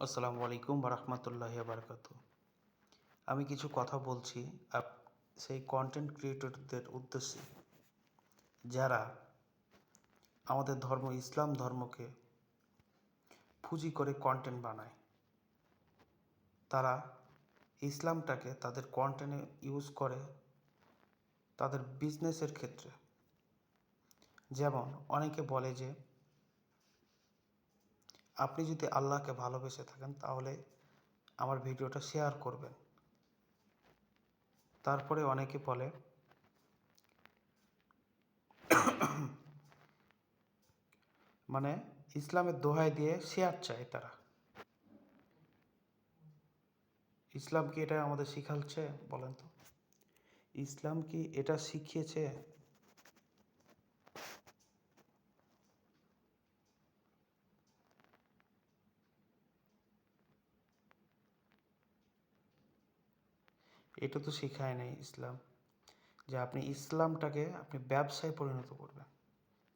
আসসালামু আলাইকুম রাহমাতুল্লাহি ওয়া বারাকাতুহু। আমি কিছু কথা বলছি সেই কন্টেন্ট ক্রিয়েটরদের উদ্দেশ্যে যারা আমাদের ধর্ম ইসলাম ধর্মকে পুঁজি করে কন্টেন্ট বানায়। তারা ইসলামটাকে তাদের কন্টেন্টে ইউজ করে তাদের বিজনেসের ক্ষেত্রে। যেমন অনেকে বলে যে আপনি যদি আল্লাহকে ভালোবেসে থাকেন তাহলে আমার ভিডিওটা শেয়ার করবেন। তারপরে অনেকে বলে মানে ইসলামের দোহাই দিয়ে শেয়ার চায় তারা। ইসলাম কি এটা আমাদের শিখাচ্ছে বলেন তো? ইসলাম কি এটা শিখিয়েছে? এটা তো শেখায় নাই ইসলাম যে আপনি ইসলামটাকে আপনি ব্যবসায় পরিণত করবেন,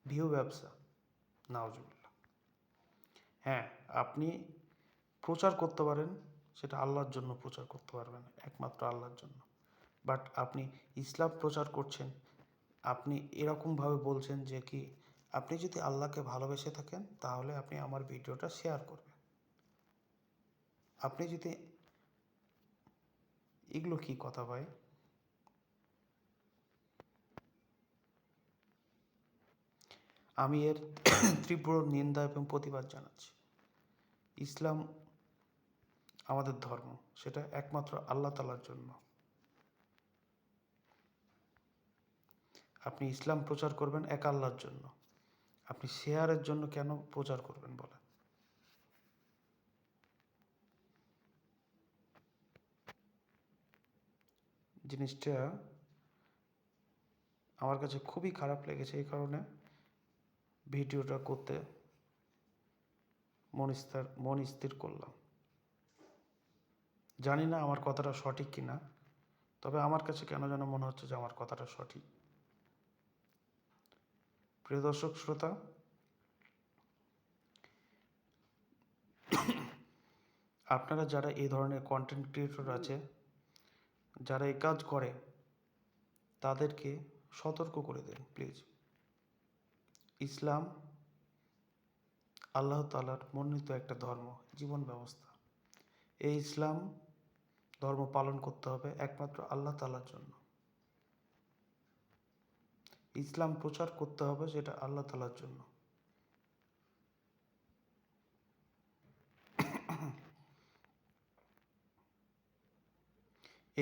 ভিউ ব্যবসা। নাউজুবিল্লাহ। হ্যাঁ, আপনি প্রচার করতে পারেন, সেটা আল্লাহর জন্য প্রচার করতে পারবেন, একমাত্র আল্লাহর জন্য। বাট আপনি ইসলাম প্রচার করছেন, আপনি এরকমভাবে বলছেন যে কি আপনি যদি আল্লাহকে ভালোবেসে থাকেন তাহলে আপনি আমার ভিডিওটা শেয়ার করবেন। আপনি যদি এগুলো কি কথা ভাই? আমি এর তীব্র নিন্দা এবং প্রতিবাদ জানাচ্ছি। ইসলাম আমাদের ধর্ম, সেটা একমাত্র আল্লাহ তাআলার জন্য। আপনি ইসলাম প্রচার করবেন এক আল্লাহর জন্য, আপনি শেয়ারের জন্য কেন প্রচার করবেন বলেন? জিনিসটা আমার কাছে খুবই খারাপ লেগেছে, এই কারণে ভিডিওটা করতে মন স্থির করলাম। জানি না আমার কথাটা সঠিক কিনা, তবে আমার কাছে কেন যেন মনে হচ্ছে যে আমার কথাটা সঠিক। প্রিয় দর্শক শ্রোতা, আপনারা যারা এই ধরনের কন্টেন্ট ক্রিয়েটর আছে, যারা এই কাজ করে, তাদেরকে সতর্ক করে দেন প্লিজ। ইসলাম আল্লাহ তাআলার মনোনীত একটা ধর্ম, জীবন ব্যবস্থা। এই ইসলাম ধর্ম পালন করতে হবে একমাত্র আল্লাহ তাআলার জন্য। ইসলাম প্রচার করতে হবে সেটা আল্লাহ তাআলার জন্য।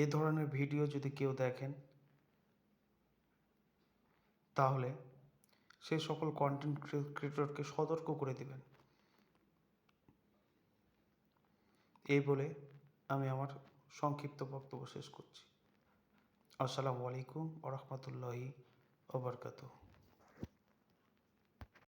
এই ধরনের ভিডিও যদি কেউ দেখেন তাহলে সেই সকল কন্টেন্ট ক্রিয়েটরকে সতর্ক করে দিবেন। এই বলে আমি আমার সংক্ষিপ্ত বক্তব্য শেষ করছি। আসসালামু আলাইকুম ওয়া রাহমাতুল্লাহি ওয়া বারাকাতুহু।